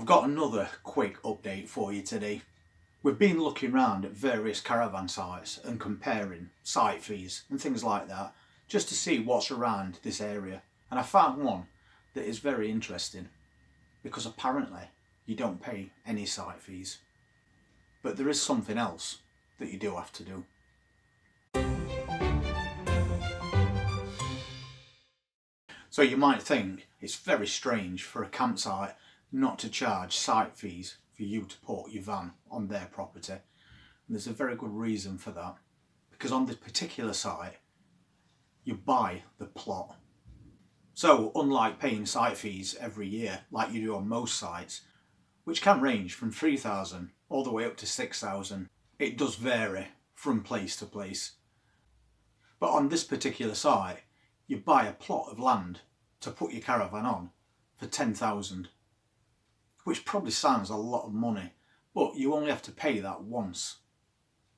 I've got another quick update for you today. We've been looking around at various caravan sites and comparing site fees and things like that just to see what's around this area, and I found one that is very interesting because apparently you don't pay any site fees, but there is something else that you do have to do. So you might think it's very strange for a campsite not to charge site fees for you to put your van on their property. And there's a very good reason for that, because on this particular site you buy the plot. So unlike paying site fees every year like you do on most sites, which can range from 3,000 all the way up to 6,000, it does vary from place to place. But on this particular site you buy a plot of land to put your caravan on for 10,000, which probably sounds a lot of money, but you only have to pay that once,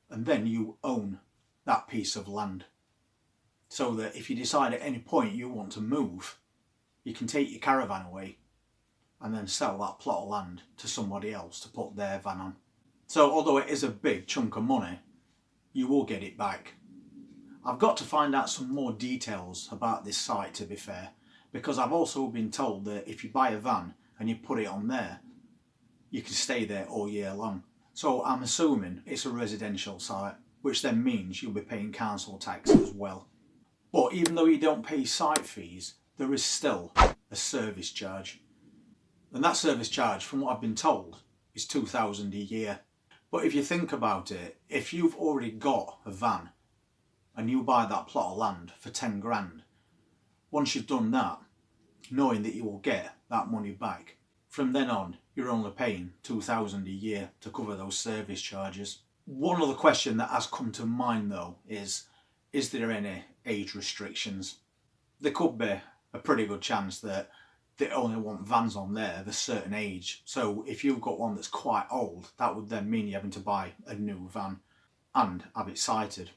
and then you own that piece of land. So that if you decide at any point you want to move, you can take your caravan away and then sell that plot of land to somebody else to put their van on. So although it is a big chunk of money, you will get it back. I've got to find out some more details about this site, to be fair, because I've also been told that if you buy a van and you put it on there, you can stay there all year long. So I'm assuming it's a residential site, which then means you'll be paying council tax as well. But even though you don't pay site fees, there is still a service charge. And that service charge, from what I've been told, is 2,000 a year. But if you think about it, if you've already got a van and you buy that plot of land for 10 grand, once you've done that, knowing that you will get that money back, from then on you're only paying 2,000 a year to cover those service charges. One other question that has come to mind though is there any age restrictions? There could be a pretty good chance that they only want vans on there of a certain age. So if you've got one that's quite old, that would then mean you're having to buy a new van and have it sighted.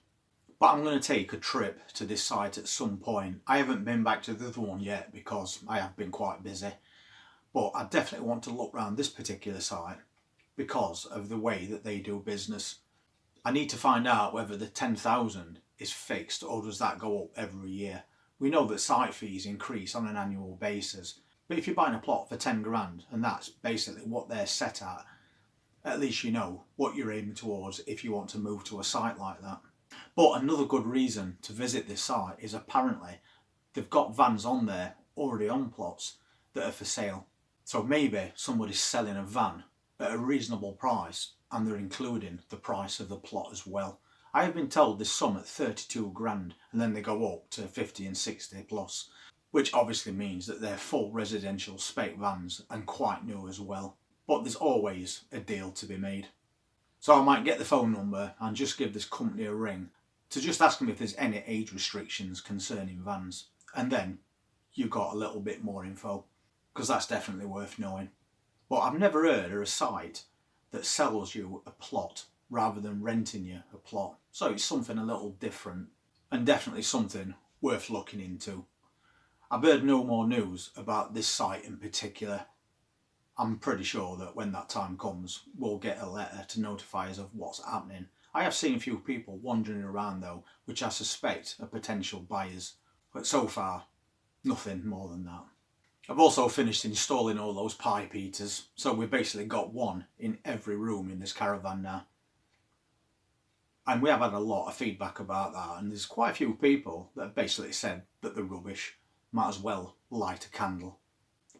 But I'm going to take a trip to this site at some point. I haven't been back to the other one yet because I have been quite busy. But I definitely want to look around this particular site because of the way that they do business. I need to find out whether the 10,000 is fixed or does that go up every year. We know that site fees increase on an annual basis, but if you're buying a plot for 10 grand and that's basically what they're set at least you know what you're aiming towards if you want to move to a site like that. But another good reason to visit this site is apparently they've got vans on there already on plots that are for sale. So maybe somebody's selling a van at a reasonable price and they're including the price of the plot as well. I have been told there's some at 32 grand and then they go up to 50 and 60 plus, which obviously means that they're full residential spec vans and quite new as well. But there's always a deal to be made. So I might get the phone number and just give this company a ring to just ask them if there's any age restrictions concerning vans. And then you got a little bit more info, because that's definitely worth knowing. But I've never heard of a site that sells you a plot rather than renting you a plot. So it's something a little different and definitely something worth looking into. I've heard no more news about this site in particular. I'm pretty sure that when that time comes, we'll get a letter to notify us of what's happening. I have seen a few people wandering around though, which I suspect are potential buyers. But so far, nothing more than that. I've also finished installing all those pipe heaters, so we've basically got one in every room in this caravan now. And we have had a lot of feedback about that, and there's quite a few people that have basically said that they're rubbish, might as well light a candle.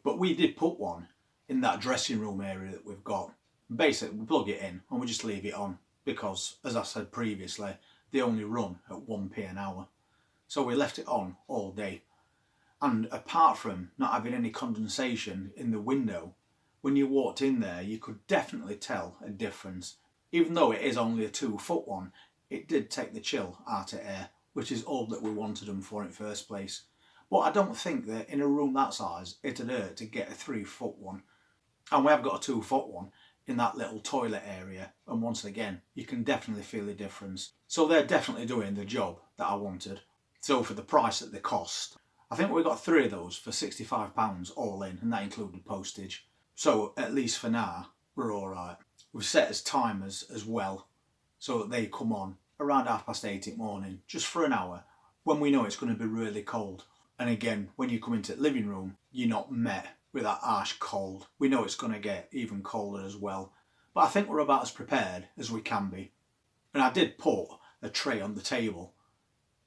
But we did put one in that dressing room area that we've got. Basically we plug it in and we just leave it on because, as I said previously, they only run at 1p an hour. So we left it on all day. And apart from not having any condensation in the window, when you walked in there you could definitely tell a difference. Even though it is only a 2-foot one, it did take the chill out of air, which is all that we wanted them for in the first place. But I don't think that in a room that size it'd hurt to get a 3-foot one. And we have got a 2-foot one in that little toilet area, and once again you can definitely feel the difference. So they're definitely doing the job that I wanted. So for the price that they cost, I think we got 3 of those for £65 all in, and that included postage. So at least for now, we're all right. We've set as timers as well, so that they come on around 8:30 in the morning, just for an hour, when we know it's going to be really cold. And again, when you come into the living room, you're not met with that harsh cold. We know it's going to get even colder as well. But I think we're about as prepared as we can be. And I did put a tray on the table,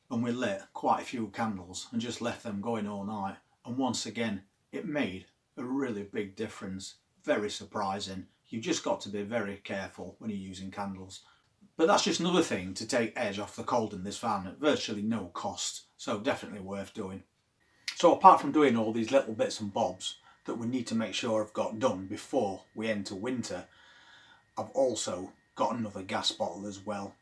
and we lit quite a few candles and just left them going all night. And once again, it made a really big difference. Very surprising. You've just got to be very careful when you're using candles. But that's just another thing to take edge off the cold in this van at virtually no cost. So definitely worth doing. So apart from doing all these little bits and bobs that we need to make sure I've got done before we enter winter, I've also got another gas bottle as well.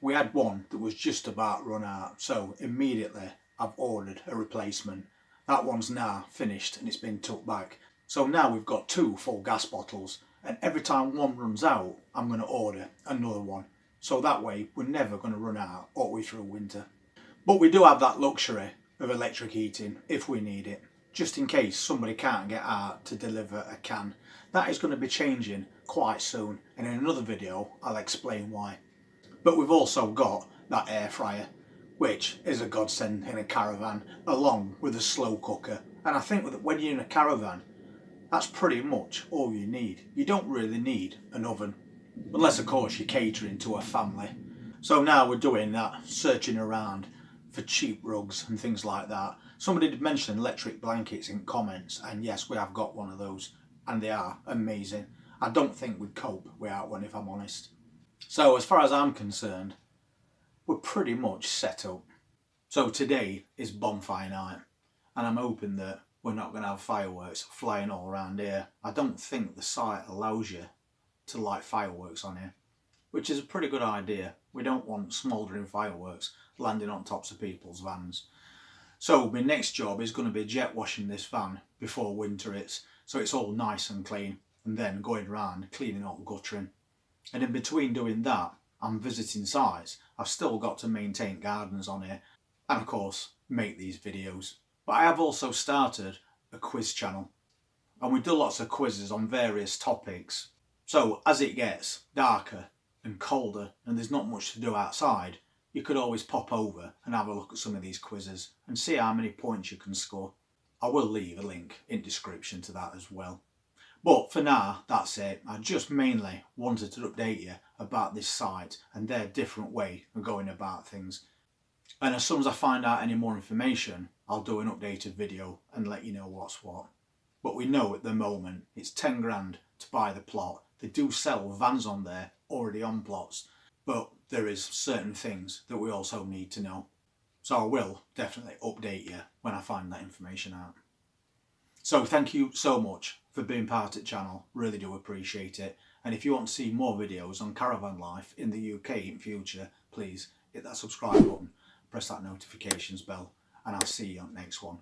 We had one that was just about run out, so immediately I've ordered a replacement. That one's now finished and it's been took back. So now we've got 2 full gas bottles, and every time one runs out, I'm going to order another one. So that way we're never going to run out all the way through winter. But we do have that luxury of electric heating if we need it, just in case somebody can't get out to deliver a can. That is going to be changing quite soon, and in another video I'll explain why. But we've also got that air fryer, which is a godsend in a caravan, along with a slow cooker. And I think that when you're in a caravan, that's pretty much all you need. You don't really need an oven, unless of course you're catering to a family. So now we're doing that, searching around for cheap rugs and things like that. Somebody did mention electric blankets in comments, and yes, we have got one of those, and they are amazing. I don't think we'd cope without one, if I'm honest. So as far as I'm concerned, we're pretty much set up. So today is bonfire night, and I'm hoping that we're not going to have fireworks flying all around here. I don't think the site allows you to light fireworks on here, which is a pretty good idea. We don't want smouldering fireworks landing on tops of people's vans. So my next job is going to be jet washing this van before winter hits, so it's all nice and clean, and then going around cleaning up guttering. And in between doing that, I'm visiting sites. I've still got to maintain gardens on here, and of course make these videos. But I have also started a quiz channel, and we do lots of quizzes on various topics. So as it gets darker and colder and there's not much to do outside, you could always pop over and have a look at some of these quizzes and see how many points you can score. I will leave a link in description to that as well. But for now, that's it. I just mainly wanted to update you about this site and their different way of going about things. And as soon as I find out any more information, I'll do an updated video and let you know what's what. But we know at the moment it's 10 grand to buy the plot. They do sell vans on there already on plots, but there is certain things that we also need to know. So I will definitely update you when I find that information out. So thank you so much for being part of the channel, really do appreciate it. And if you want to see more videos on caravan life in the UK in future, please hit that subscribe button, press that notifications bell, and I'll see you on the next one.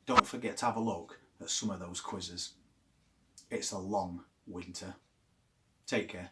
Don't forget to have a look at some of those quizzes. It's a long winter. Take care.